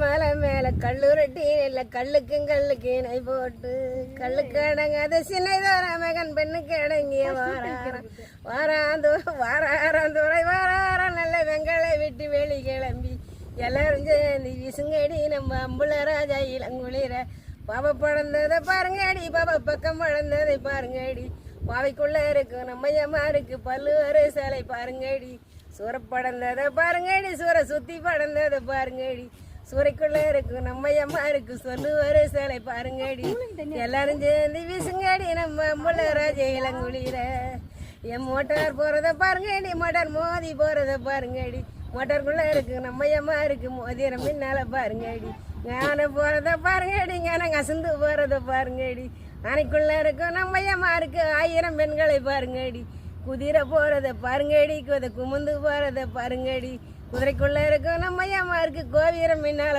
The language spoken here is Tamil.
மலை மேல கல்லுரட்டி இல்லை கல்லுக்கும் கல்லுக்கு இணை போட்டு கல்லுக்கு அடங்காத சின்னதோர மகன் பெண்ணுக்கு அடங்கிய வாராந்துறை வாராரம் நல்ல வெங்காய விட்டு வெளி கிளம்பி எல்லாரும் சேர்ந்து விசுங்கடி நம்ம அம்புல ராஜா இளங்குளிர பாவ பழந்ததை பாருங்கடி பாபா பக்கம் பழந்ததை பாருங்கடி பாவைக்குள்ள இருக்கு நம்மையம்மா இருக்கு பல்லுவரை சேலை பாருங்கடி சூற படந்ததை பாருங்கடி சூற சுத்தி படந்ததை பாருங்கடி சூறைக்குள்ள இருக்கு நம்மையம்மா இருக்கு சொல்லுவரை சேலை பாருங்கடி எல்லாரும் சேர்ந்து விசுங்கடி நம்ம அம்புல ராஜா இளங்குளிர என் மோட்டார் போறத பாருங்கடி மோட்டார் மோதி போறத பாருங்கடி மோட்டாருக்குள்ள இருக்கு நம்மையம்மா இருக்கு மோதிர முன்னால பாருங்கடி ஞான போறத பாருங்கடி ஞான கசந்து போறத பாருங்கடி அணைக்குள்ள இருக்கும் நம்மையம்மா இருக்கு 1000 பெண்களை பாருங்கடி குதிரை போறத பாருங்கடி குமுந்து போறத பாருங்கடி குதிரைக்குள்ள இருக்கும் நம்மையம்மா இருக்கு கோவீரம் முன்னால